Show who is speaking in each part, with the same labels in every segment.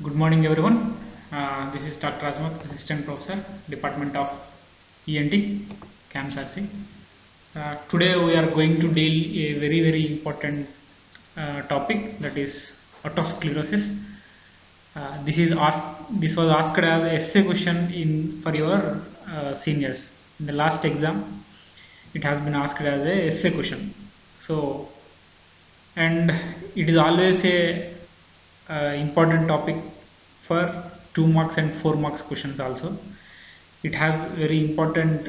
Speaker 1: Good morning everyone. This is Dr. Azmat, Assistant Professor, Department of ENT, CAMS-RC. Today we are going to deal a very important topic, that is otosclerosis. This was asked as essay question for your seniors. In the last exam, it has been asked as a essay question. So, and it is always a important topic for 2 marks and 4 marks questions also. It has very important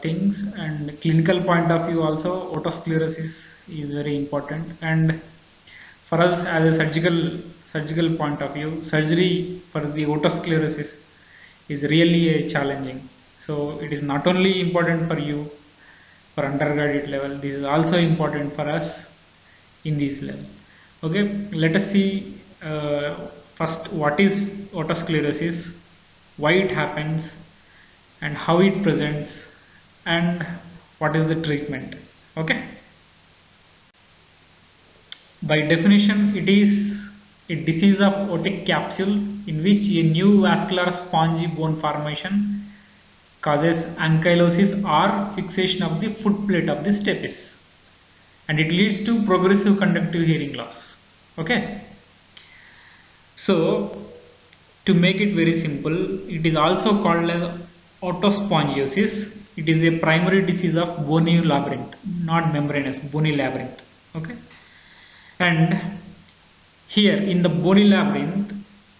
Speaker 1: things, and clinical point of view also otosclerosis is very important, and for us as a surgical point of view, surgery for the otosclerosis is really a challenging. So it is not only important for you for undergraduate level, this is also important for us in this level. Okay, let us see first what is otosclerosis, why it happens, and how it presents, and what is the treatment. Okay, by definition, it is a disease of otic capsule in which a new vascular spongy bone formation causes ankylosis or fixation of the foot plate of the stapes, and it leads to progressive conductive hearing loss. Okay, so to make it very simple, it is also called as otospongiosis. It is a primary disease of bony labyrinth, not membranous, bony labyrinth. Okay, and here in the bony labyrinth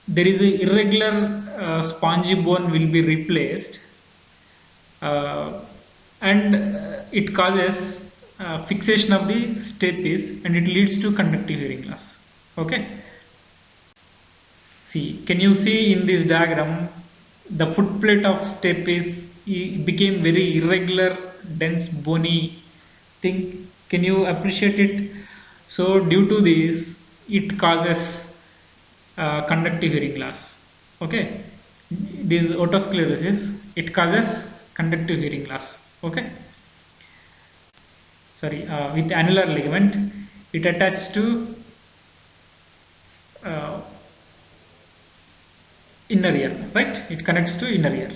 Speaker 1: there is a irregular spongy bone will be replaced, and it causes fixation of the stapes, and it leads to conductive hearing loss. Okay, see, can you see in this diagram the foot plate of stapes became very irregular, dense, bony thing? Can you appreciate it? So due to this, it causes conductive hearing loss. Okay, this otosclerosis, it causes conductive hearing loss. Okay, sorry, with annular ligament, it attaches to inner ear, right? It connects to inner ear.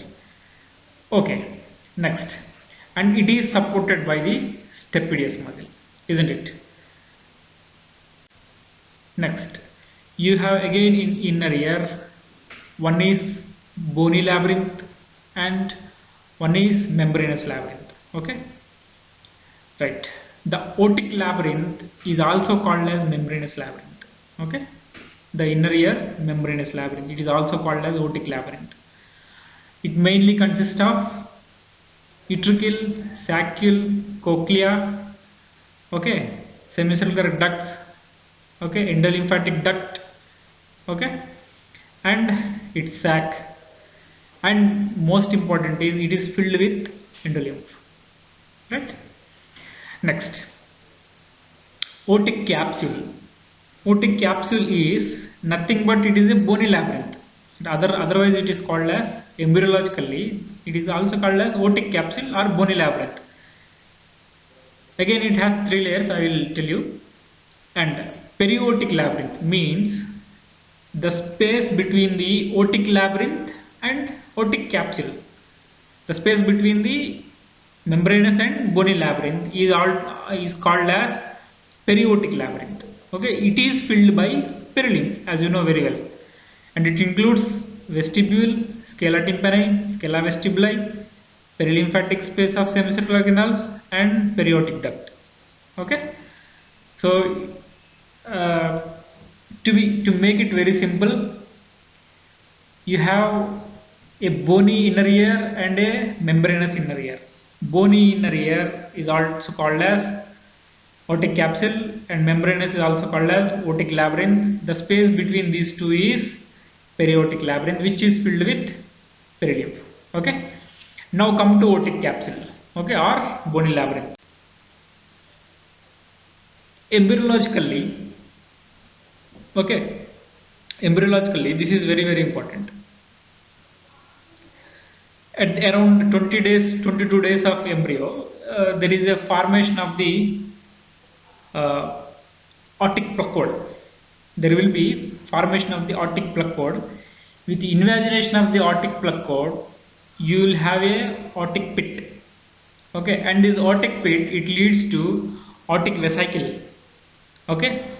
Speaker 1: Okay, next, and it is supported by the stapedius muscle, isn't it? Next, you have again in inner ear, one is bony labyrinth and one is membranous labyrinth. Okay, right. The otic labyrinth is also called as membranous labyrinth. Okay, the inner ear membranous labyrinth, it is also called as otic labyrinth. It mainly consists of utricle, saccule, cochlea, okay, semicircular ducts, okay, endolymphatic duct, okay, and its sac, and most important is it is filled with endolymph, right? Next, otic capsule. Otic capsule is nothing but it is a bony labyrinth. Otherwise it is called as, embryologically it is also called as otic capsule or bony labyrinth. Again it has 3 layers, I will tell you. And periotic labyrinth means the space between the otic labyrinth and otic capsule. The space between the membranous and bony labyrinth is called as periotic labyrinth. Okay, it is filled by perilymph, as you know very well, and it includes vestibule, scala tympani, scala vestibuli, perilymphatic space of semicircular canals, and periotic duct. Okay, so to make it very simple, you have a bony inner ear and a membranous inner ear. Bony inner ear is also called as otic capsule, and membranous is also called as otic labyrinth. The space between these two is periotic labyrinth, which is filled with perilymph. Okay, now come to otic capsule, okay, or bony labyrinth. Embryologically, okay, embryologically this is very important. At around 22 days of embryo, there is a formation of the otic placode. there will be formation of the aortic plug cord. With the invagination of the aortic plug cord, you will have a aortic pit. Okay, and this aortic pit, it leads to aortic vesicle. Okay,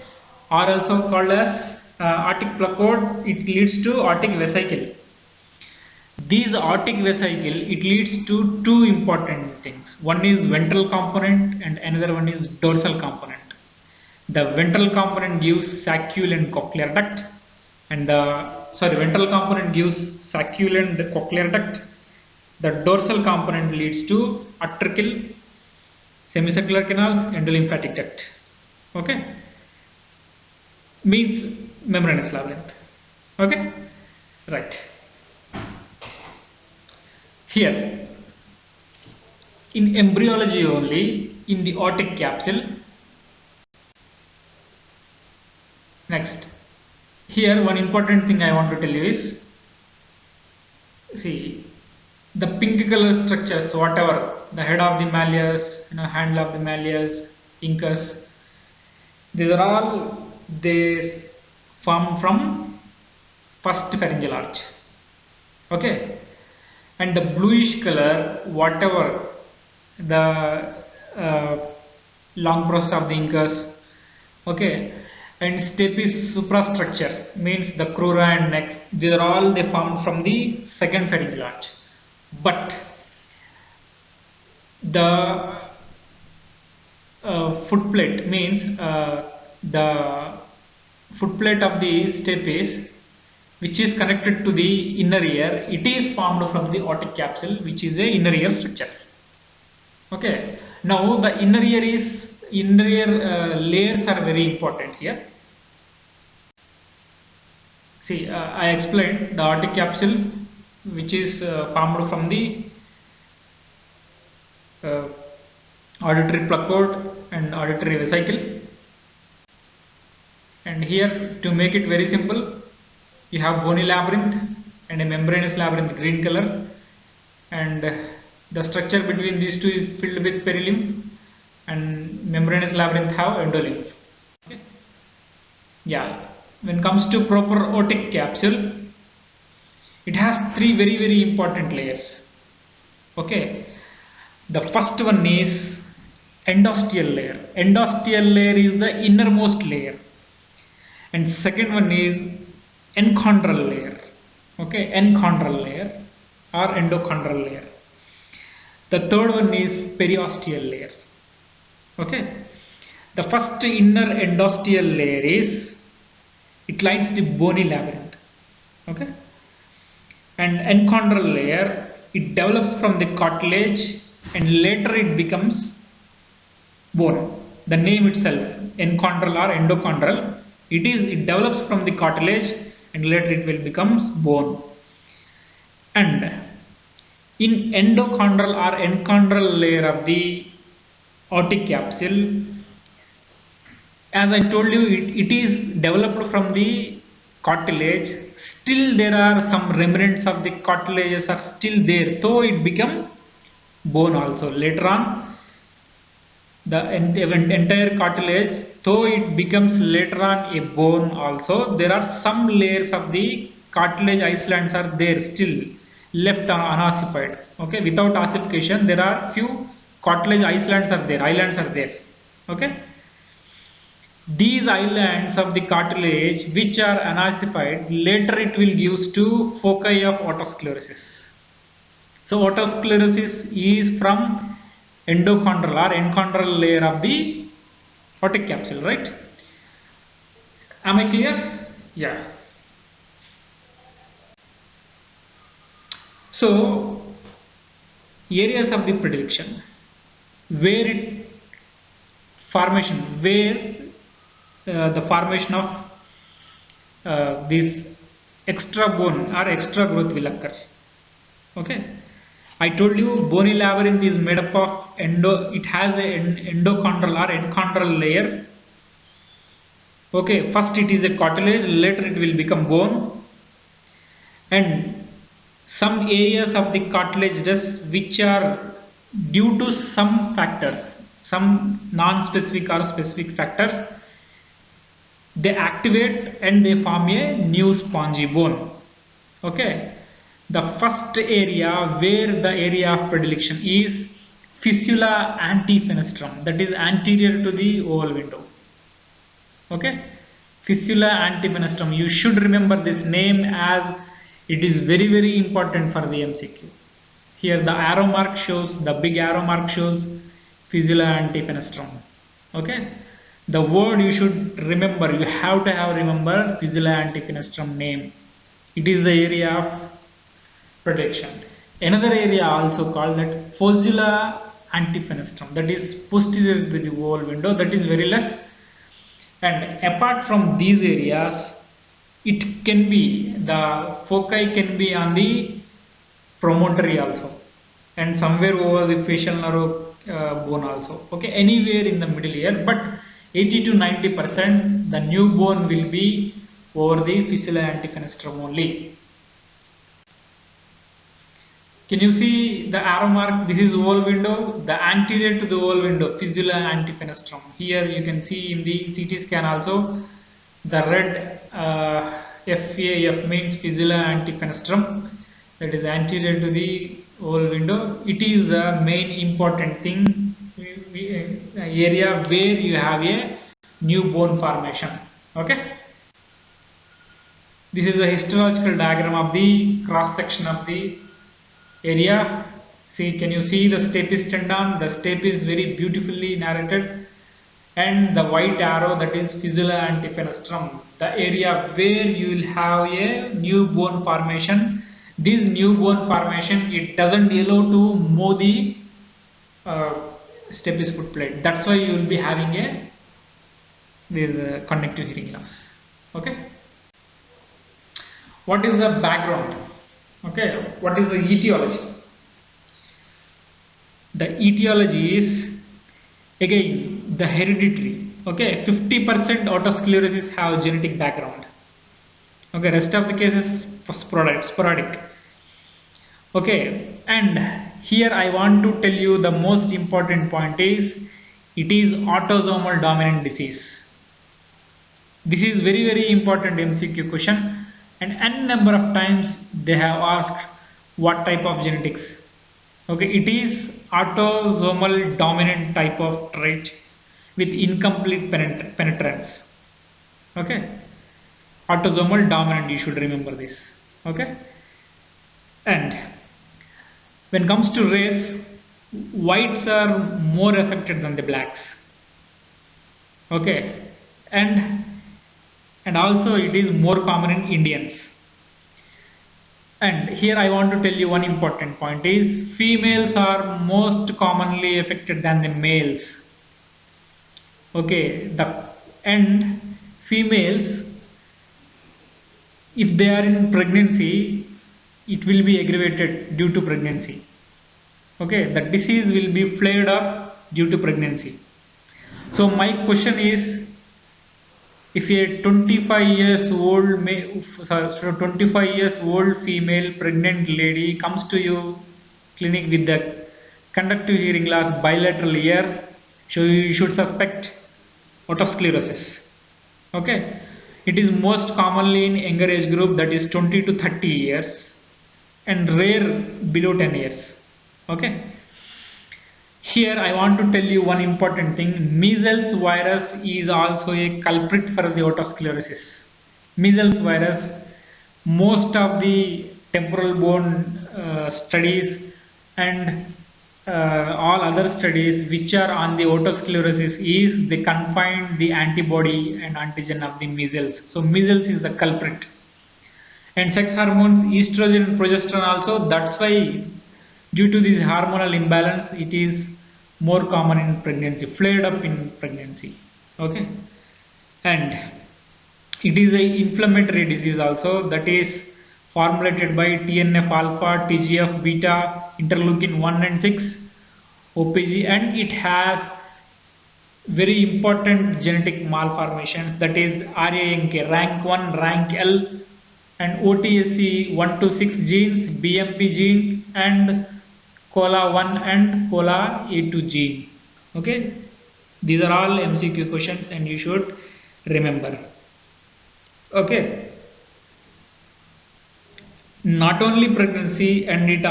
Speaker 1: or also called as aortic plug cord, it leads to aortic vesicle. These aortic vesicle, it leads to two important things. One is ventral component and another one is dorsal component. The ventral component gives saccule and cochlear duct, and ventral component gives saccule and cochlear duct. The dorsal component leads to atrial, semicircular canals, endolymphatic duct. Okay, means membranous labyrinth. Okay, right. Here, in embryology only, in the aortic capsule. Next, here one important thing I want to tell you is, see, the pink color structures, whatever, the head of the malleus, handle of the malleus, incus, these are all, they form from first pharyngeal arch. Okay, and the bluish color, whatever, the long process of the incus. Okay, and stapes suprastructure means the crura and neck, these are all they formed from the second pharyngeal arch. But the footplate means the footplate of the stapes, which is connected to the inner ear, it is formed from the aortic capsule, which is a inner ear structure. Okay, now the inner ear layers are very important here. See, I explained the aortic capsule, which is formed from the auditory plug cord and auditory vesicle. And here, to make it very simple, you have bony labyrinth and a membranous labyrinth, green color, and the structure between these two is filled with perilymph, and membranous labyrinth have endolymph. Okay. Yeah, when it comes to proper aortic capsule, it has three very important layers. Okay, the first one is endosteal layer. Endosteal layer is the innermost layer, and second one is enchondral layer. Okay, enchondral layer or endochondral layer. The third one is periosteal layer. Okay, the first inner endosteal layer is, it lines the bony labyrinth. Okay, and enchondral layer, it develops from the cartilage and later it becomes bone. The name itself, enchondral or endochondral, it develops from the cartilage and later it will becomes bone. And in endochondral or enchondral layer of the aortic capsule, as I told you, it is developed from the cartilage. Still there are some remnants of the cartilages are still there, though it become bone also. Later on, the entire cartilage, though it becomes later on a bone also, there are some layers of the cartilage islands are there still left unossified. Okay, without ossification, there are few cartilage islands are there. Okay, these islands of the cartilage which are unossified, later it will give to foci of otosclerosis. So otosclerosis is from endochondral or enchondral layer of the aortic capsule, right? Am I clear? Yeah. So areas of the predilection, where the formation of this extra bone or extra growth will occur. Okay, I told you bony labyrinth is made up of it has an endochondral or enchondral layer. Okay, first it is a cartilage, later it will become bone, and some areas of the cartilage which are due to some factors, some non-specific or specific factors, they activate and they form a new spongy bone. Okay, the first area where the area of predilection is fistula antifenestrum, that is anterior to the oval window. Okay, fistula antifenestrum, you should remember this name as it is very important for the MCQ. Here the arrow mark shows, the big arrow mark shows fistula antifenestrum. Okay, the word you should remember, you have to have remember fistula antifenestrum name. It is the area of protection. Another area also called that fossula antifenestrum, that is posterior to the oval window, that is very less. And apart from these areas, it can be, the foci can be on the promontory also, and somewhere over the facial nerve bone also. Okay, anywhere in the middle here, but 80 to 90% the new bone will be over the fistula antifenestrum only. Can you see the arrow mark? This is oval window, the anterior to the oval window, fistula antifenestrum. Here you can see in the CT scan also the red FAF means fistula antifenestrum, that is anterior to the oval window. It is the main important thing, area where you have a new bone formation. Okay, this is a histological diagram of the cross section of the area. See, can you see the stapes tendon? The stape is very beautifully narrated, and the white arrow, that is fistula antifenestrum, the area where you will have a new bone formation. This new bone formation, it doesn't allow to move the stapes foot plate. That's why you will be having this conductive hearing loss. Okay, what is the background? Okay, what is the etiology? The etiology is again the hereditary. Okay, 50% otosclerosis have genetic background. Okay, rest of the cases sporadic. Okay, and here I want to tell you the most important point is it is autosomal dominant disease. This is very important MCQ question. And n number of times they have asked what type of genetics. Okay, it is autosomal dominant type of trait with incomplete penetrance. Okay, autosomal dominant, you should remember this. Okay, and when it comes to race, whites are more affected than the blacks. Okay, and also it is more common in Indians. And here I want to tell you one important point is females are most commonly affected than the males. Okay, and females, if they are in pregnancy, it will be aggravated due to pregnancy. Okay, the disease will be flared up due to pregnancy. So my question is, if a 25 years old female pregnant lady comes to you clinic with the conductive hearing loss bilateral ear, so you should suspect otosclerosis. Okay, it is most commonly in younger age group, that is 20 to 30 years, and rare below 10 years. Okay, here I want to tell you one important thing. Measles virus is also a culprit for the otosclerosis. Measles virus, most of the temporal bone studies and all other studies which are on the otosclerosis is they confine the antibody and antigen of the measles. So measles is the culprit. And sex hormones, estrogen and progesterone also, that's why due to this hormonal imbalance it is more common in pregnancy, flared up in pregnancy. Okay, and it is a inflammatory disease also, that is formulated by TNF alpha, TGF beta, interleukin 1 and 6, OPG, and it has very important genetic malformations, that is RANK, rank 1, rank L, and OTSC 1 to 6 genes, BMP gene, and COLA1 and COLA-A2 gene. Okay, these are all MCQ questions and you should remember. Okay. Not only pregnancy, and it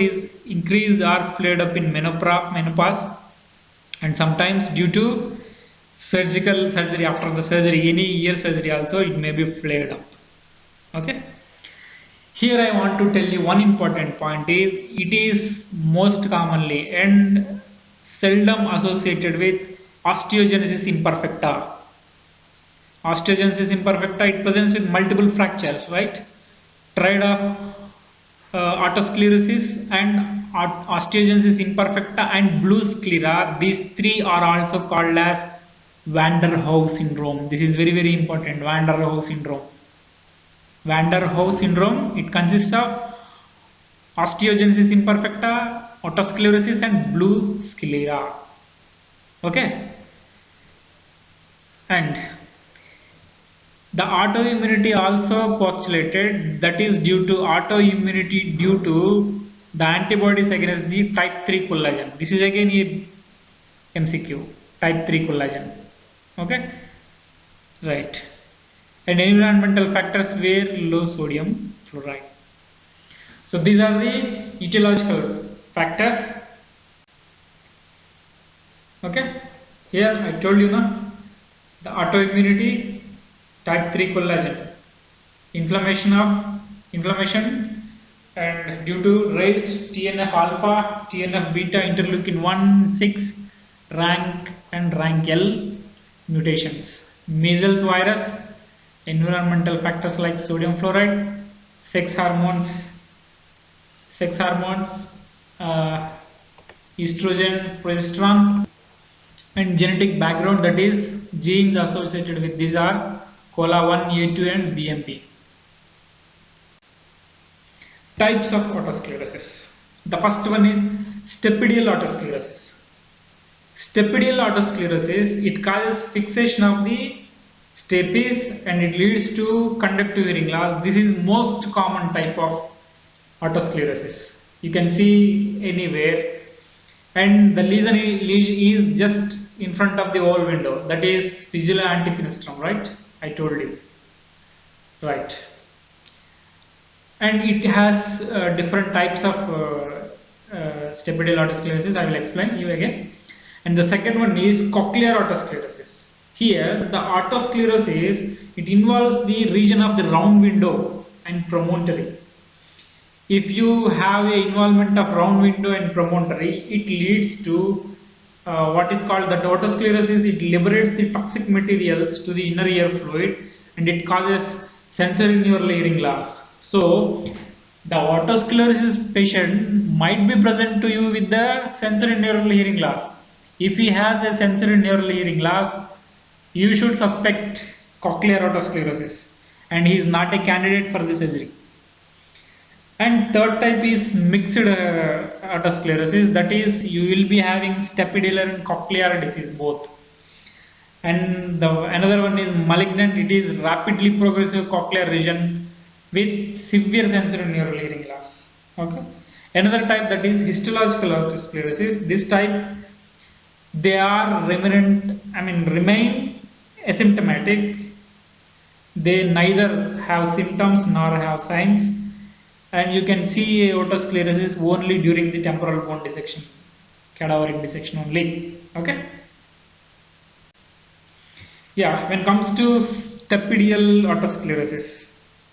Speaker 1: is increased or flared up in menopause, and sometimes due to surgery, after the surgery, any ear surgery also it may be flared up. Okay. Here I want to tell you one important point is it is most commonly and seldom associated with osteogenesis imperfecta. Osteogenesis imperfecta, it presents with multiple fractures, right? Triad of autosclerosis and osteogenesis imperfecta and blue sclera, these three are also called as Van der Howe syndrome. This is very important. Van der Howe syndrome. Van der Howe syndrome, it consists of osteogenesis imperfecta, autosclerosis and blue sclera. Okay. And the autoimmunity also postulated, that is due to autoimmunity due to the antibodies against the type 3 collagen. This is again a MCQ, type 3 collagen. Okay, right. And environmental factors were low sodium fluoride. So these are the etiological factors. Okay, here I told you now, the autoimmunity, type 3 collagen, inflammation and due to raised TNF alpha, TNF beta, interleukin 1, 6, rank and rank L mutations, measles virus, environmental factors like sodium fluoride, sex hormones, estrogen, progesterone, and genetic background, that is genes associated with these are COLA1, A2 and BMP. Types of autosclerosis. The first one is stapedial autosclerosis. Stapedial autosclerosis, it causes fixation of the stapes and it leads to conductive hearing loss. This is most common type of autosclerosis. You can see anywhere, and the lesion is just in front of the oval window, that is fistula antifenestrum, right? I told you, right? And it has different types of stapedial autosclerosis. I will explain you again. And the second one is cochlear autosclerosis. Here the autosclerosis, it involves the region of the round window and promontory. If you have a involvement of round window and promontory, it leads to what is called the autosclerosis. It liberates the toxic materials to the inner ear fluid and it causes sensorineural hearing loss. So the autosclerosis patient might be present to you with the sensorineural hearing loss. If he has a sensorineural hearing loss, you should suspect cochlear autosclerosis and he is not a candidate for the surgery. And third type is mixed autosclerosis, that is you will be having stapedial and cochlear disease both. And another one is malignant, it is rapidly progressive cochlear region with severe sensorineural hearing loss. Okay. Another type, that is histological autosclerosis. This type, they are remain asymptomatic. They neither have symptoms nor have signs, and you can see autosclerosis only during the temporal bone dissection, cadaveric dissection only. Okay. Yeah, when it comes to stapedial autosclerosis,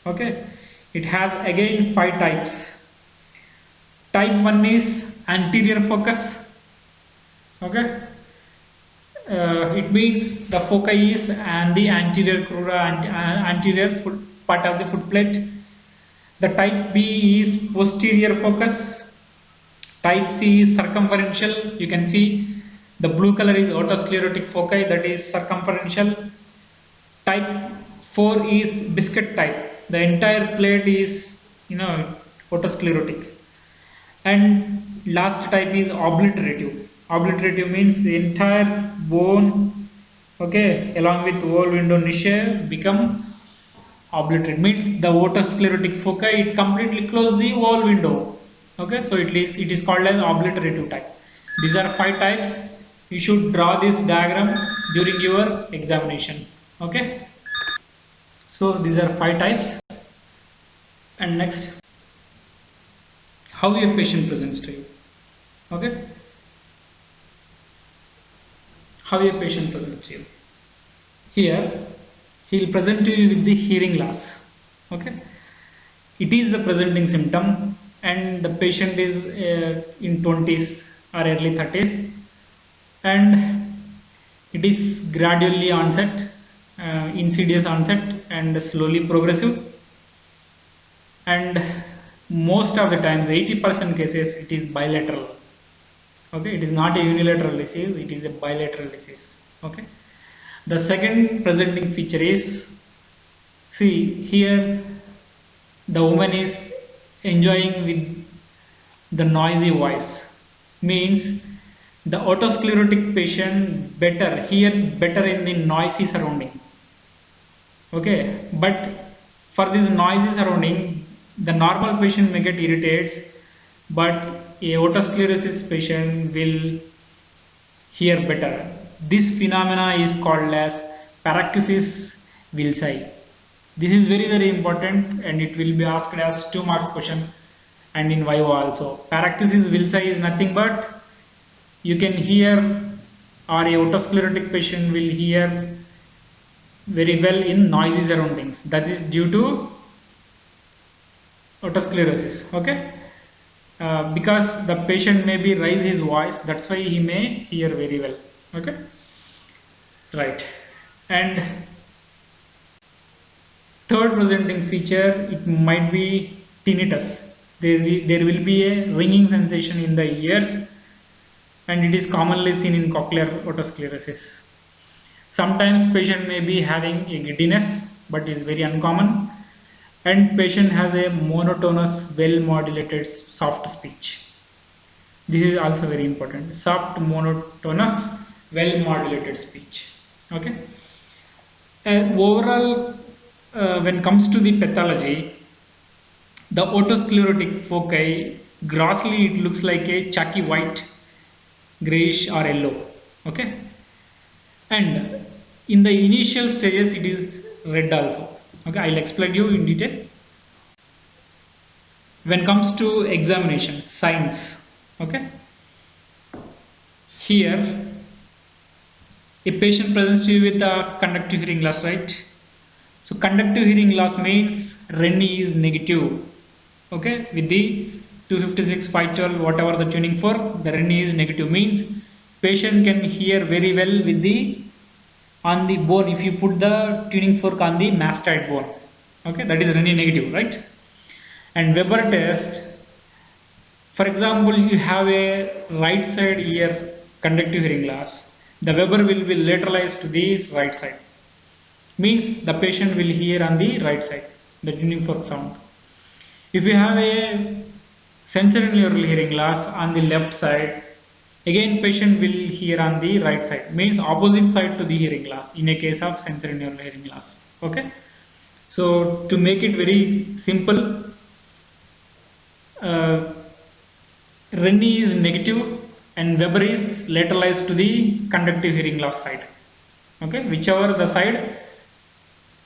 Speaker 1: okay, it has again 5 types. Type 1 is anterior focus. Okay, it means the foci is and the anterior crura, anterior part of the foot plate. The type B is posterior focus. Type C is circumferential. You can see the blue color is autosclerotic foci, that is circumferential. Type 4 is biscuit type. The entire plate is autosclerotic. And last type is obliterative. Obliterative means the entire bone, okay, along with oval window niche become obliterate, means the autosclerotic foci, it completely close the oval window. Okay, so it is called as obliterative type. These are 5 types. You should draw this diagram during your examination. Okay, So these are 5 types. And next, how your patient presents to you. Okay, how your patient presents to you. Here he will present to you with the hearing loss. Okay, it is the presenting symptom, and the patient is in 20s or early 30s, and it is gradually onset, insidious onset and slowly progressive, and most of the times 80% cases it is bilateral. Okay, it is not a unilateral disease, it is a bilateral disease. Okay, the second presenting feature is, see here the woman is enjoying with the noisy voice, means the otosclerotic patient hears better in the noisy surrounding. Okay, but for this noisy surrounding, the normal patient may get irritated, but a otosclerosis patient will hear better. This phenomena is called as paracusis wilsii. This is very very important, and it will be asked as 2 marks question and in Viva also. Paracusis wilsii is nothing but you can hear, or a otosclerotic patient will hear very well in noisy surroundings. That is due to otosclerosis. Okay, because the patient may be raise his voice, that's why he may hear very well. Okay, right. And third presenting feature, it might be tinnitus. There will be a ringing sensation in the ears, and it is commonly seen in cochlear otosclerosis. Sometimes patient may be having a giddiness, but is very uncommon, and patient has a monotonous, well modulated soft speech. This is also very important. Soft, monotonous, well modulated speech. Okay. Overall, when comes to the pathology, the otosclerotic foci, grossly it looks like a chalky white, grayish or yellow. Okay, and in the initial stages it is red also. Okay, I'll explain you in detail. When comes to examination, signs. Okay, here a patient presents to you with a conductive hearing loss, right? So conductive hearing loss means RENI is negative. Okay, with the 256, 512, whatever the tuning for, the RENI is negative, means patient can hear very well with the on the bone. If you put the tuning fork on the mastoid bone, okay, that is RENI negative, right? And Weber test, for example, you have a right side ear conductive hearing loss, the Weber will be lateralized to the right side, means the patient will hear on the right side, the tuning fork sound. If you have a sensorineural hearing loss on the left side, again patient will hear on the right side, means opposite side to the hearing loss in a case of sensorineural hearing loss. Okay, so to make it very simple, RENI is negative and Weber is lateralized to the conductive hearing loss side. Okay, whichever the side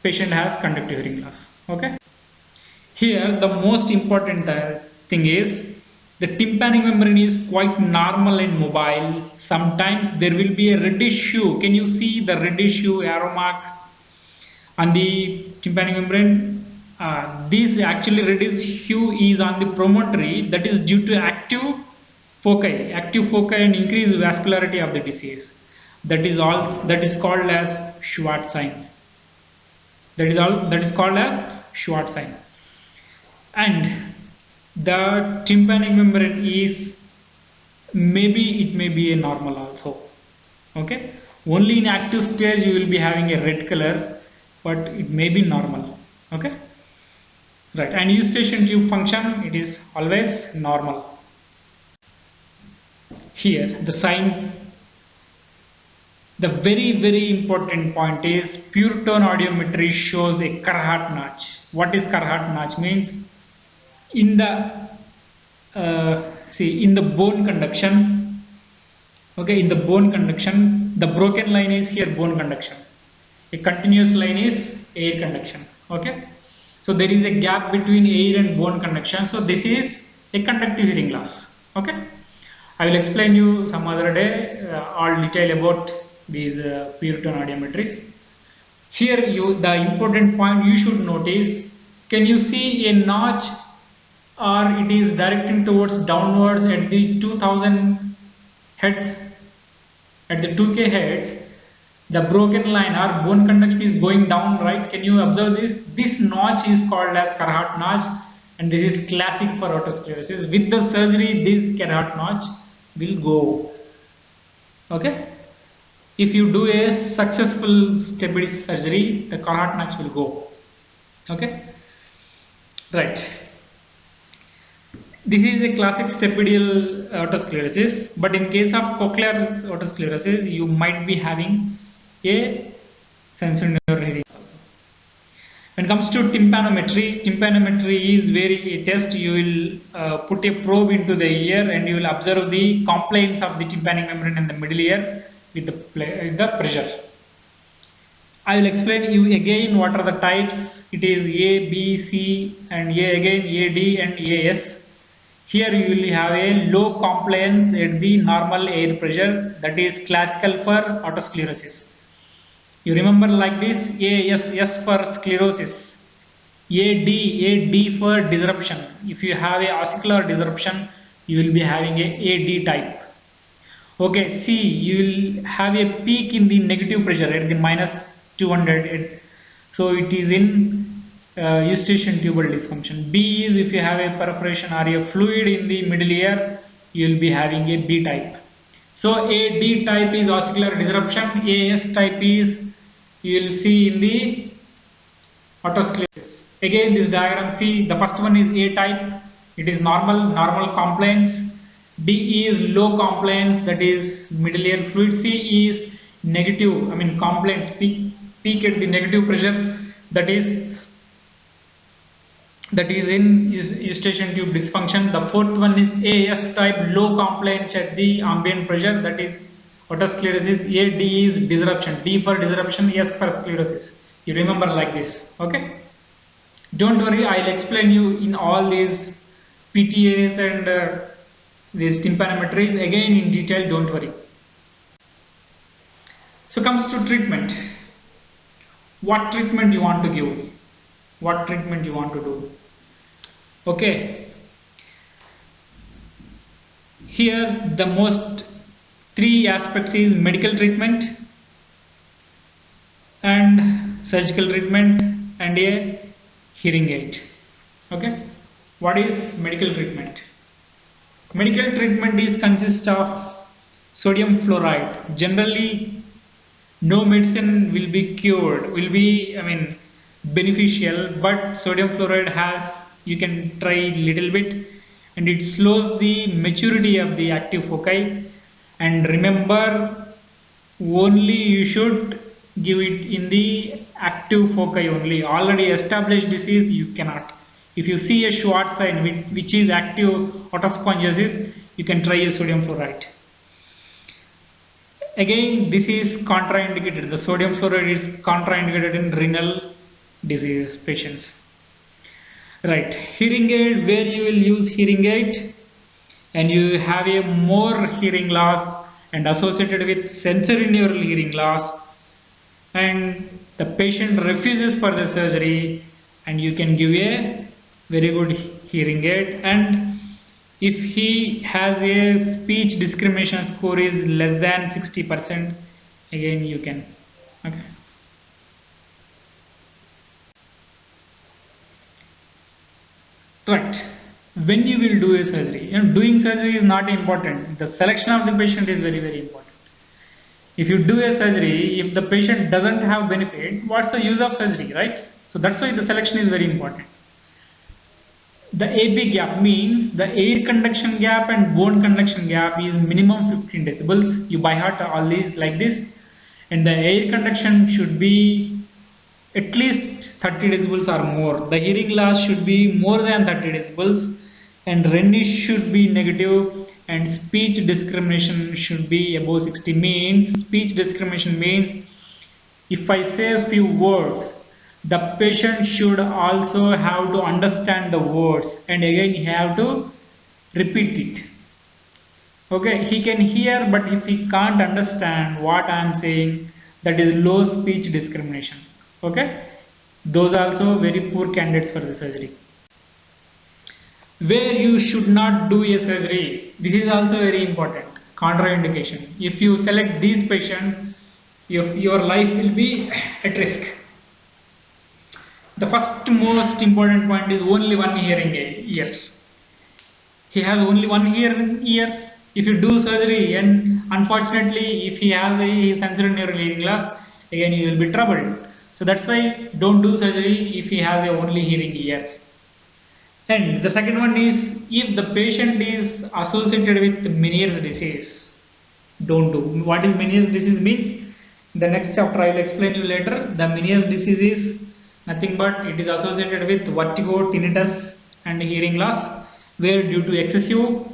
Speaker 1: patient has conductive hearing loss. Okay, here the most important thing is the tympanic membrane is quite normal and mobile. Sometimes there will be a reddish hue. Can you see the reddish hue arrow mark on the tympanic membrane? This actually reddish hue is on the promontory, that is due to active foci and increased vascularity of the disease. That is called as Schwartz sign. That is called as Schwartz sign. And the tympanic membrane is it may be a normal also. Okay, only in active stage you will be having a red color, but it may be normal. Okay, right. And eustachian tube function, it is always normal. Here the sign, the very important point is pure tone audiometry shows a Carhart notch. What is Carhart notch means? In the in the bone conduction, okay, in the bone conduction, the broken line is here bone conduction, a continuous line is air conduction. Okay, so there is a gap between air and bone conduction, so this is a conductive hearing loss. Okay, I will explain you some other day all detail about these pure tone audiometries. Here the important point you should notice, can you see a notch, or it is directing towards downwards at the 2000 hertz, at the 2K hertz, the broken line or bone conduction is going down, right? Can you observe this? This notch is called as Carhart notch, and this is classic for otosclerosis. With the surgery, this Carhart notch will go. Okay? If you do a successful stability surgery, the Carhart notch will go. Okay? Right. This is a classic stapedial otosclerosis, but in case of cochlear otosclerosis, you might be having a sensorineural hearing also. When it comes to tympanometry, tympanometry is where a test you will put a probe into the ear and you will observe the compliance of the tympanic membrane in the middle ear with the pressure. I will explain you again what are the types. It is A, B, C and A again, A, D and AS. Here you will have a low compliance at the normal air pressure, that is classical for otosclerosis. You remember like this, S for sclerosis, AD for disruption. If you have a ossicular disruption, you will be having a AD type. Okay, C, you will have a peak in the negative pressure at the minus 200. So it is in eustachian tubal dysfunction. B is if you have a perforation or a fluid in the middle ear, you will be having a B type. So AD type is ossicular disruption, AS type is you will see in the otosclerosis. Again this diagram, see the first one is A type, it is normal compliance. D is low compliance, that is middle ear fluid. C is negative, compliance, peak at the negative pressure, that is in eustachian tube dysfunction. The fourth one is AS type, low compliance at the ambient pressure, that is otosclerosis. AD is disruption, D for disruption, S for sclerosis. You remember like this. Okay, don't worry, I will explain you in all these PTAs and these tympanometries again in detail, don't worry. So comes to treatment. What treatment you want to give? What treatment you want to do? Okay, here the most three aspects is medical treatment and surgical treatment and a hearing aid. Okay, what is medical treatment? Medical treatment is consist of sodium fluoride. Generally no medicine will be cured, beneficial, but sodium fluoride has, you can try little bit, and it slows the maturity of the active foci. And remember, only you should give it in the active foci only. Already established disease you cannot. If you see a Schwartz sign which is active otospongeosis, you can try a sodium fluoride. Again, this is contraindicated. The sodium fluoride is contraindicated in renal disease patients. Right, hearing aid, where you will use hearing aid and you have a more hearing loss and associated with sensorineural hearing loss, and the patient refuses for the surgery, and you can give a very good hearing aid. And if he has a speech discrimination score is less than 60%, again you can. Okay. Right. When you will do a surgery, doing surgery is not important. The selection of the patient is very, very important. If you do a surgery, if the patient doesn't have benefit, what's the use of surgery, right? So that's why the selection is very important. The AB gap means the air conduction gap and bone conduction gap is minimum 15 decibels. You by heart all these like this, and the air conduction should be at least 30 decibels or more. The hearing loss should be more than 30 decibels, and Rennish should be negative, and speech discrimination should be above 60. Means speech discrimination means if I say a few words, The patient should also have to understand the words, and again he have to repeat it. Okay, he can hear, but if he can't understand what I am saying, that is low speech discrimination. Okay, those are also very poor candidates for the surgery. Where you should not do a surgery, this is also very important. Contraindication. If you select these patients, your life will be at risk. The first most important point is only one hearing ear. He has only one hearing ear. If you do surgery and unfortunately if he has a sensory neural hearing loss, again you will be troubled. So that's why don't do surgery if he has a only hearing ear. And the second one is, if the patient is associated with Meniere's disease, don't do. What is Meniere's disease means? The next chapter I will explain you later. The Meniere's disease is nothing but it is associated with vertigo, tinnitus and hearing loss, where due to excessive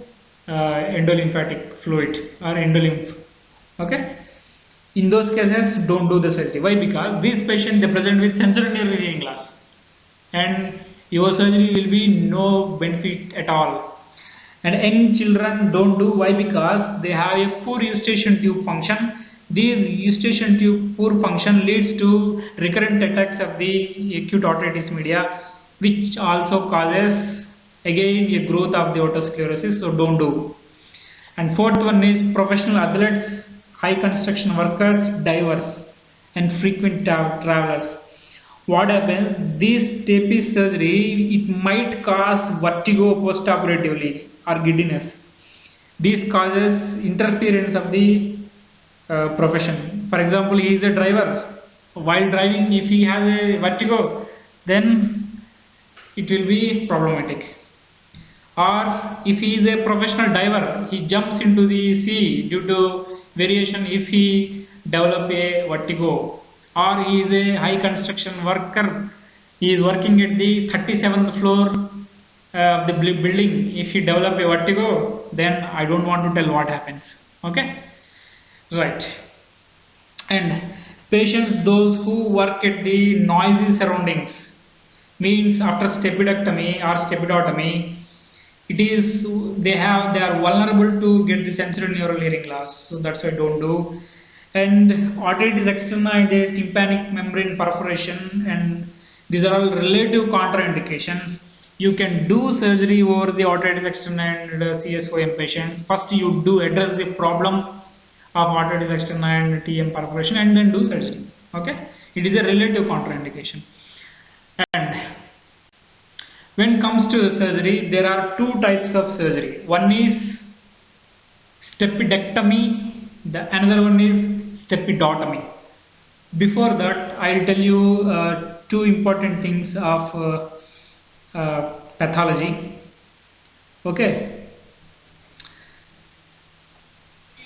Speaker 1: endolymphatic fluid or endolymph. Okay? In those cases, don't do the surgery. Why? Because these patients, they present with sensory neural hearing loss, and your surgery will be no benefit at all. And young children don't do. Why? Because they have a poor eustachian tube function. This eustachian tube poor function leads to recurrent attacks of the acute otitis media, which also causes again a growth of the otosclerosis. So don't do. And fourth one is professional athletes, high construction workers, divers and frequent travelers. What happens? This stapes surgery, it might cause vertigo postoperatively or giddiness. This causes interference of the profession. For example, he is a driver. While driving, if he has a vertigo, then it will be problematic. Or if he is a professional diver, he jumps into the sea due to variation, if he develop a vertigo. Or he is a high construction worker, he is working at the 37th floor of the building. If he develop a vertigo, then I don't want to tell what happens. Okay, right. And patients, those who work at the noisy surroundings, means after stapedectomy or stepidotomy, it is they are vulnerable to get the sensory neural hearing loss. So that's why don't do. And otitis externa and tympanic membrane perforation, and these are all relative contraindications. You can do surgery over the otitis externa and CSOM patients. First you do address the problem of otitis externa and TM perforation and then do surgery. Okay, it is a relative contraindication. And when it comes to the surgery, there are two types of surgery. One is stapedectomy, the another one is stepidotomy. Before that, I will tell you two important things of pathology. Okay.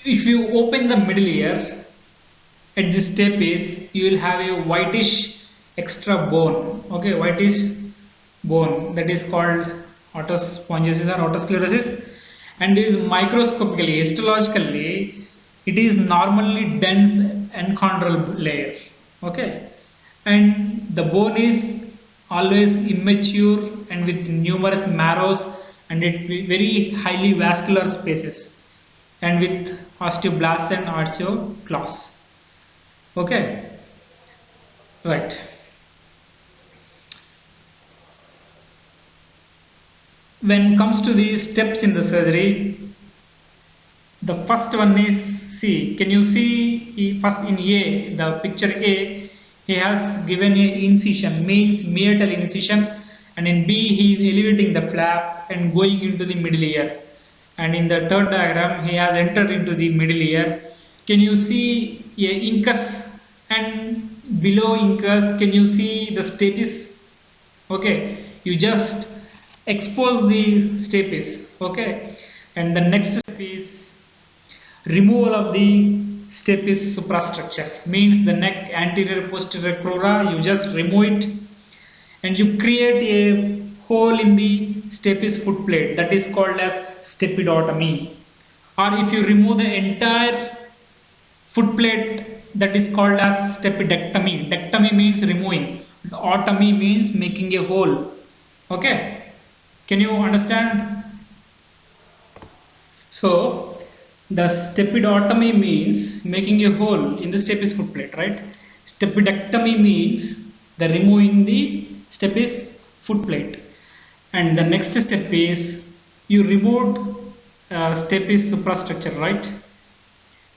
Speaker 1: If you open the middle ear, at this stapes, you will have a whitish extra bone. Okay, whitish bone, that is called otospongiasis or otosclerosis, and is microscopically, histologically, it is normally dense enchondral layer. Okay, and the bone is always immature and with numerous marrows and it very highly vascular spaces and with osteoblasts and osteoclasts. Okay, right. When it comes to the steps in the surgery, the first one is, see, can you see first in A, the picture A, he has given a incision, means meatal incision, and in B he is elevating the flap and going into the middle ear, and in the third diagram he has entered into the middle ear. Can you see a incus, and below incus can you see the stapes? Okay, you just expose the stapes. Okay, and the next step is removal of the stapes suprastructure, means the neck anterior posterior crura, you just remove it and you create a hole in the stapes foot plate, that is called as stepidotomy. Or if you remove the entire foot plate, that is called as stapedectomy. Dectomy means removing. Otomy means making a hole. Okay, can you understand? So the stepidotomy means making a hole in the stapes foot plate, right? Stapedectomy means the removing the stapes foot plate, and the next step is you removed stapes suprastructure, right?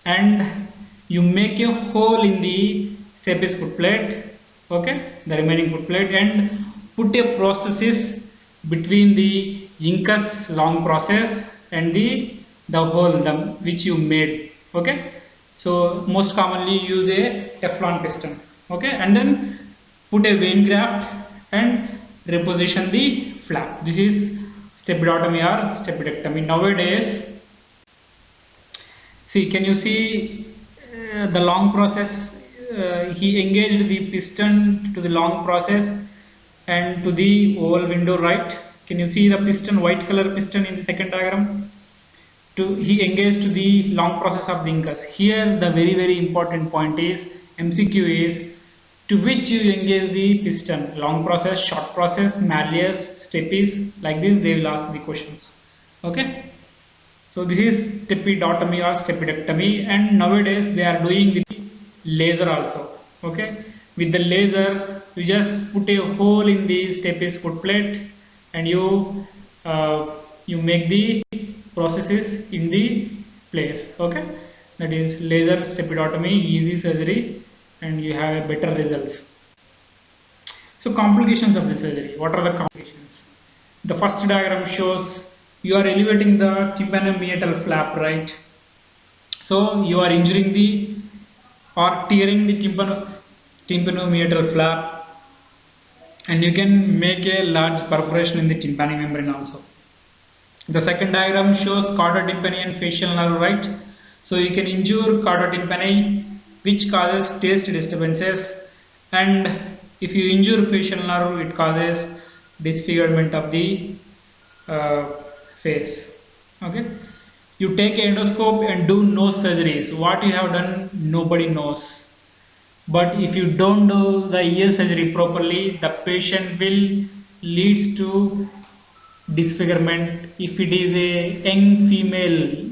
Speaker 1: And you make a hole in the stapes foot plate, okay, the remaining foot plate, and put a prosthesis between the incus long process and the hole which you made, okay. So most commonly use a Teflon piston, okay, and then put a vein graft and reposition the flap. This is stepidotomy or stapedectomy. Nowadays, see, can you see the long process? He engaged the piston to the long process and to the oval window, right? Can you see the piston, white color piston in the second diagram? He engaged to the long process of the incus. Here the very important point is, MCQ is, to which you engage the piston, long process, short process, malleus, stapes, like this they will ask the questions, okay. So this is stepidotomy or stapedectomy, and nowadays they are doing with laser also, okay. With the laser you just put a hole in the stapes foot plate and you make the processes in the place, okay. That is laser stepidotomy, easy surgery, and you have better results. So complications of the surgery, what are the complications? The first diagram shows you are elevating the tympanomeatal flap, right? So you are injuring the or tearing the tympanomeatal flap, and you can make a large perforation in the tympanic membrane also. The second diagram shows chorda tympani and facial nerve, right? So you can injure chorda tympani, which causes taste disturbances, and if you injure facial nerve, it causes disfigurement of the face, okay. You take an endoscope and do nose surgeries. What you have done, nobody knows. But if you don't do the ear surgery properly, the patient will leads to disfigurement. If it is a young female,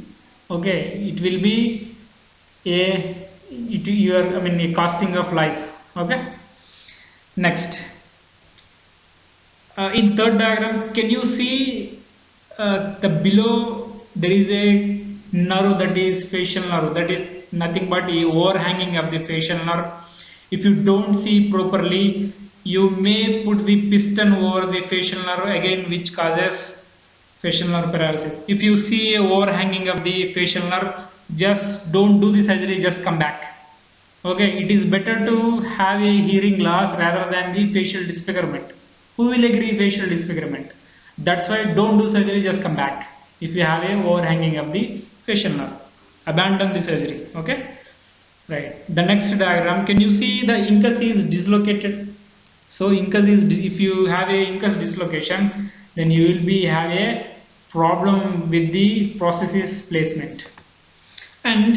Speaker 1: okay, it will be a costing of life, okay. Next, in third diagram, can you see the below there is a nerve, that is facial nerve, that is nothing but a overhanging of the facial nerve. If you don't see properly, you may put the piston over the facial nerve again, which causes facial nerve paralysis. If you see a overhanging of the facial nerve, just don't do the surgery, just come back, okay. It is better to have a hearing loss rather than the facial disfigurement. Who will agree facial disfigurement? That's why don't do surgery, just come back. If you have a overhanging of the facial nerve, abandon the surgery, okay. Right. The next diagram, can you see the incus is dislocated? So incus is, if you have a incus dislocation, then you will have a problem with the prosthesis placement, and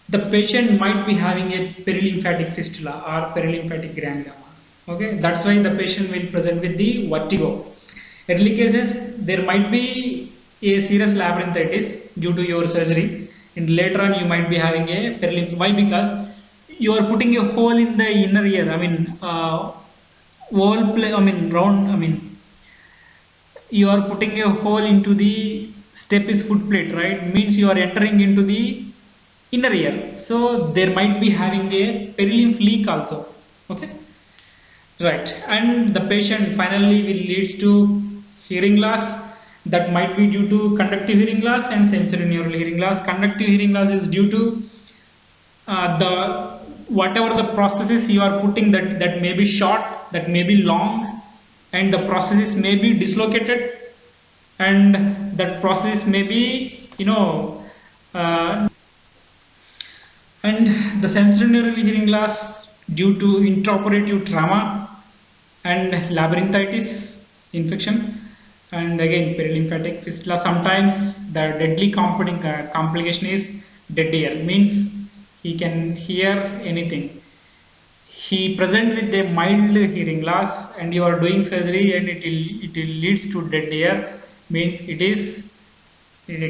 Speaker 1: the patient might be having a perilymphatic fistula or perilymphatic granuloma, okay. That's why the patient will present with the vertigo. Early cases, there might be a serious labyrinthitis due to your surgery, and later on you might be having a perilymph. Why? Because you are putting a hole in the inner ear, you are putting a hole into the stapes foot plate, right? Means you are entering into the inner ear, so there might be having a perilymph leak also, okay. Right, and the patient finally will leads to hearing loss. That might be due to conductive hearing loss and sensorineural hearing loss. Conductive hearing loss is due to whatever the prosthesis you are putting, that may be short, that may be long, and the prosthesis may be dislocated, and that prosthesis may be and the sensorineural hearing loss due to intraoperative trauma and labyrinthitis infection, and again perilymphatic fistula. Sometimes the deadly complication is dead ear, means he can hear anything. he present with a mild hearing loss and you are doing surgery and it will leads to dead ear, means it is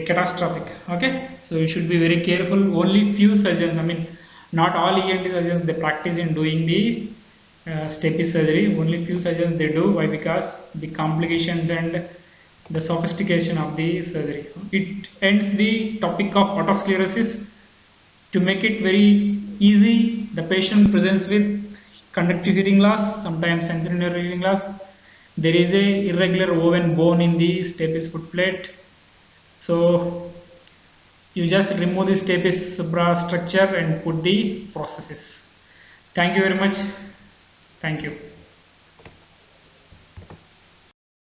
Speaker 1: catastrophic. Okay, so you should be very careful. Only few surgeons, I mean not all ENT surgeons, they practice in doing the stapes surgery. Only few surgeons they do. Why? Because the complications and the sophistication of the surgery. It ends the topic of otosclerosis. To make it very easy, the patient presents with conductive hearing loss, sometimes sensory nerve hearing loss. There is a irregular woven bone in the stapes foot plate. So you just remove the stapes structure and put the prosthesis. Thank you very much. Thank you.